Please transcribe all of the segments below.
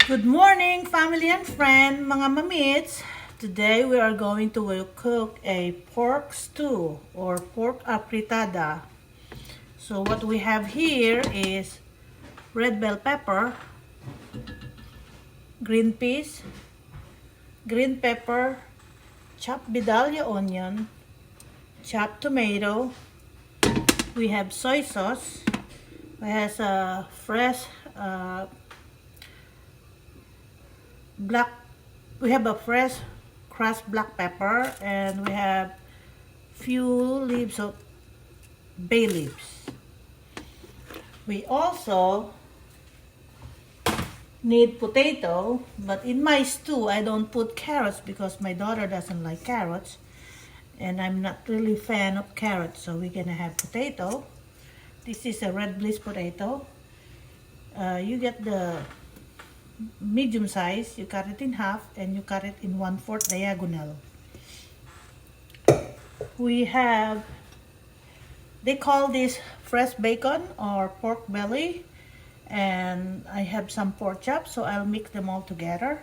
Good morning, family and friend, mga mamits. Today we are going to cook a pork stew or pork afritada. So what we have here is red bell pepper, green peas, green pepper, chopped Vidalia onion, chopped tomato. We have soy sauce. We have a fresh fresh crushed black pepper, and we have few leaves of bay leaves. We also need potato, but in my stew I don't put carrots because my daughter doesn't like carrots and I'm not really fan of carrots, so we're gonna have potato. This is a red bliss potato. You get the medium size, you cut it in half and you cut it in 1/4 diagonal. We have, they call this fresh bacon or pork belly, and I have some pork chops, so I'll mix them all together.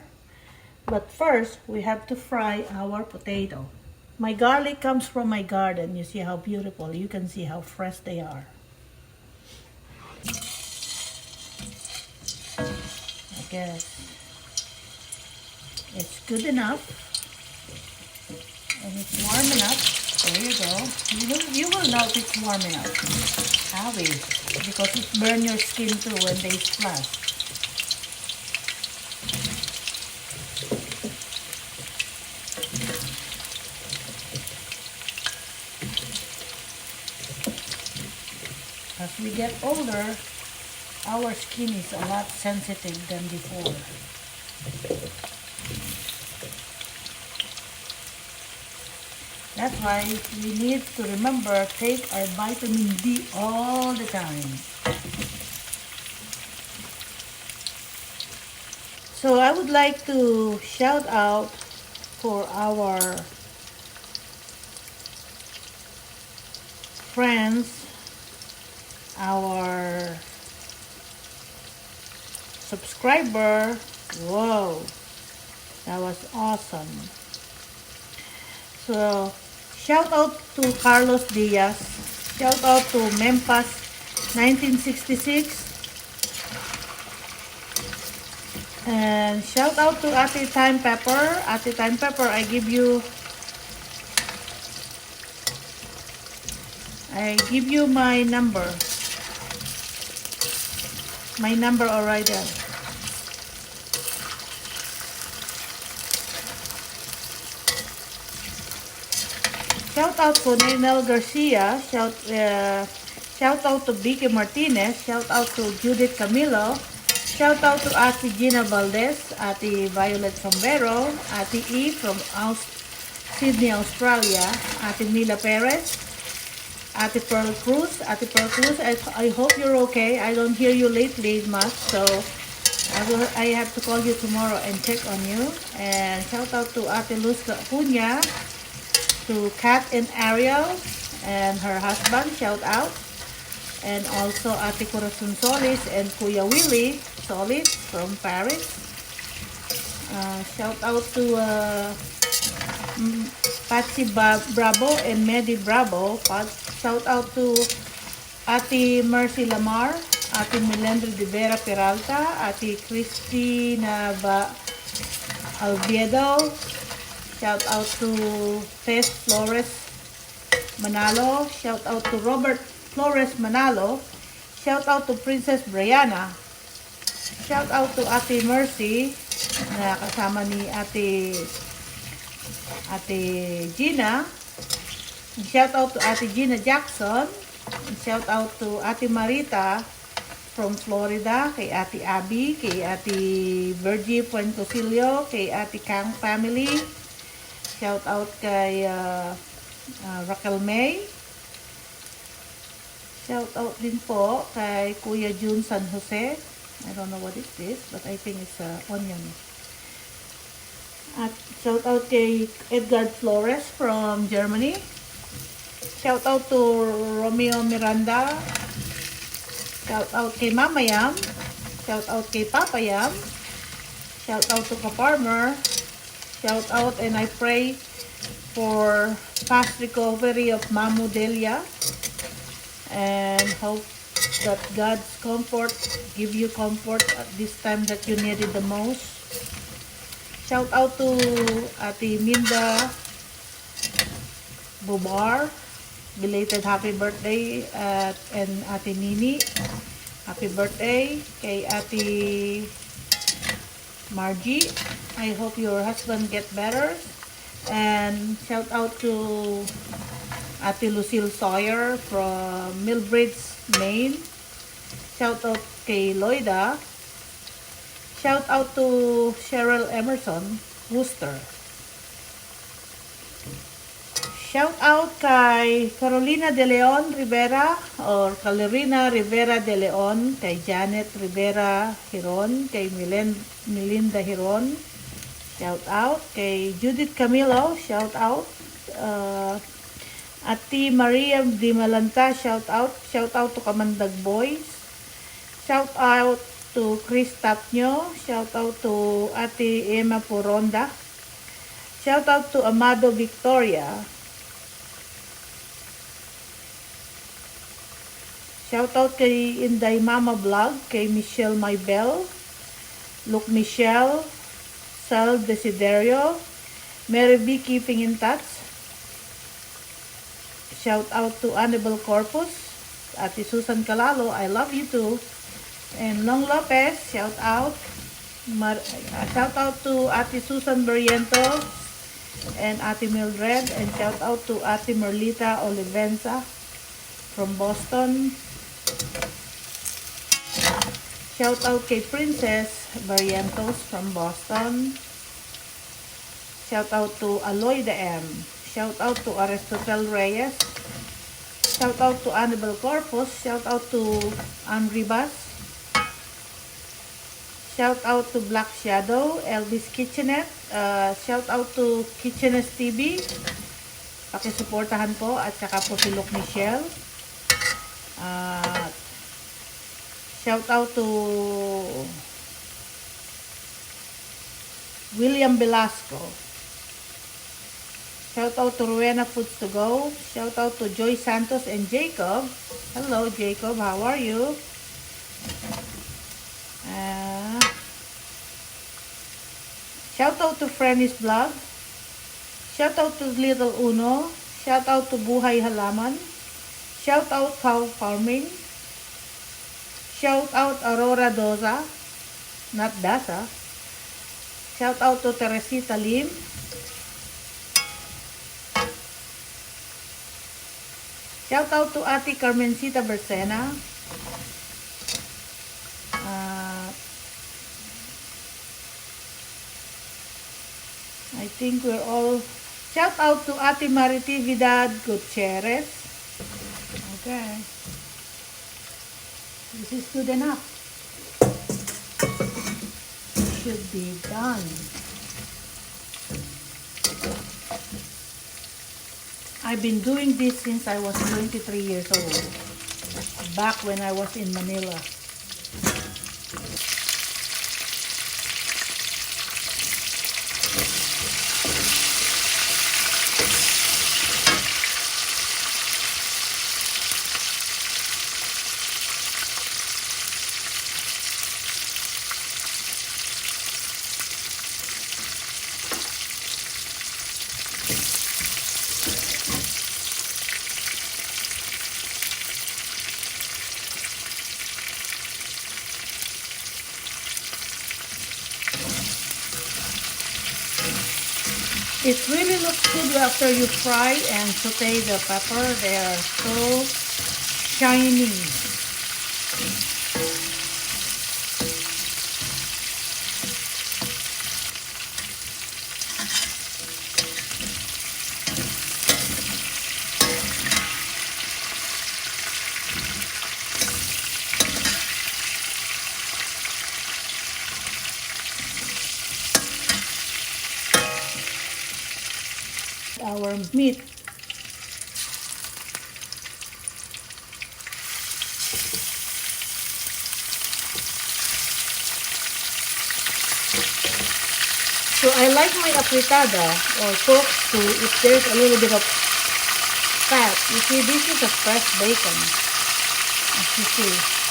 But first we have to fry our potato. My garlic comes from my garden. You see how beautiful, you can see how fresh they are. Yes, it's good enough and it's warm enough. There you go. You will know if it's warm enough. Happy, because it burns your skin too when they splash. As we get older, our skin is a lot sensitive than before. That's why we need to remember take our vitamin D all the time. So I would like to shout out for our friends, our subscriber. Whoa, that was awesome. So shout out to Carlos Diaz, shout out to Memphis 1966, and shout out to Ate Time Pepper. Ate Time Pepper, I give you my number already. Shout out to Nenel Garcia, shout out to Vicky Martinez, shout out to Judith Camilo, shout out to Ate Gina Valdez, Ate Violet Sombero, Ate E from Sydney, Australia, Ate Mila Perez, Ate Pearl Cruz. Ate Pearl Cruz, I hope you're okay. I don't hear you lately much, so I have to call you tomorrow and check on you. And shout out to Ate Luz Cunha, to Kat and Ariel and her husband, shout out. And also Ate Corazon Solis and Kuya Willie Solis from Paris. Shout out to Patsy Bravo and Medi Bravo. Shout out to Ate Mercy Lamar, Ate Melendra de Vera Peralta, Ate Cristina Alviedo. Shout out to Tess Flores Manalo. Shout out to Robert Flores Manalo. Shout out to Princess Brianna. Shout out to Ate Mercy na kasama ni Ate Gina. And shout out to Ate Gina Jackson. And shout out to Ate Marita from Florida, kay Ate Abby, kay Ate Virgie Fuencosilio, kay Ate Kang family. Shout out kay Raquel May. Shout out din po kay Kuya June San Jose. I don't know what is this, but I think it's onion. At shout out kay Edgar Flores from Germany. Shout out to Romeo Miranda. Shout out kay Mama Yam. Shout out kay Papa Yam. Shout out to Kaparmer. Shout out, and I pray for fast recovery of Mamu Delia, and hope that God's comfort give you comfort at this time that you need it the most. Shout out to Ate Minda Bubar. Belated happy birthday and Ate Nini. Happy birthday kay Ate Margie. I hope your husband get better. And shout out to Ate Lucille Sawyer from Millbridge, Maine. Shout out kay Loida. Shout out to Cheryl Emerson, Worcester. Shout out kay Carolina De Leon Rivera or Carolina Rivera De Leon, kay Janet Rivera Hiron, kay Melinda Hiron. Shout out kay Judith Camilo, shout out. Ate Maria Di Malanta, shout out. Shout out to Kamandag Boys. Shout out to Chris Tapnyo. Shout out to Ate Emma Poronda. Shout out to Amado Victoria. Shout out kay Inday Mama Vlog, kay Michelle Maybell, Luke Michelle, Sal Desiderio, Mary B. Keeping in Touch. Shout out to Annabel Corpus, Ate Susan Calalo, I love you too. And Long Lopez, shout out. Shout out to Ate Susan Barrientos and Ate Mildred. And shout out to Ate Merlita Olivenza from Boston. Shout out kay Princess Barrientos from Boston. Shout out to Aloyda M. Shout out to Aristotle Reyes. Shout out to Annabel Corpus. Shout out to Ann Ribas. Shout out to Black Shadow, Elvis Kitchenette. Shout out to Kitchenette TV. Pakisuportahan po. At saka po si Luke Michelle. Shout out to William Velasco. Shout out to Rowena Foods to Go. Shout out to Joy Santos and Jacob. Hello Jacob, how are you? Shout out to Frenny's Vlog. Shout out to Little Uno. Shout out to Buhay Halaman. Shout out Cow Farming. Shout out Aurora Doza, not Dasa. Shout out to Teresita Lim. Shout out to Ate Carmencita Bersena. I think we're all. Shout out to Ate Maritividad Gutierrez. Okay. This is good enough. Should be done. I've been doing this since I was 23 years old. Back when I was in Manila. It really looks good after you fry and saute the pepper. They are so shiny. Our meat. So I like my afritada or pork stew if there's a little bit of fat. You see, this is a fresh bacon, as you see.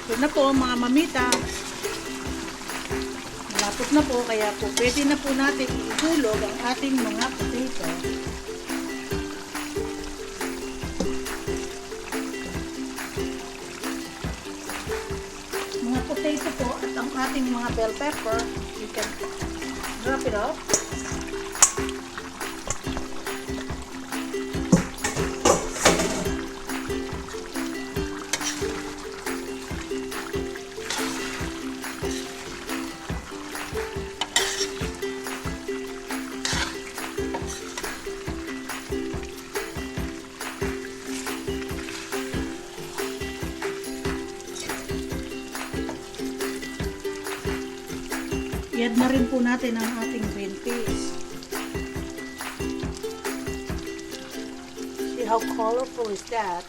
Ito na po mga mamita. Malapot na po, kaya po pwede na po natin ihulog ang ating mga potato. Mga potato po at ang ating mga bell pepper, you can drop it off. I-add na rin po natin ang ating green peas. See how colorful is that?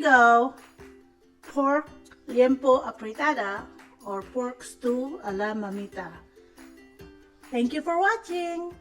go. Pork liempo afritada or pork stew a la mamita. Thank you for watching.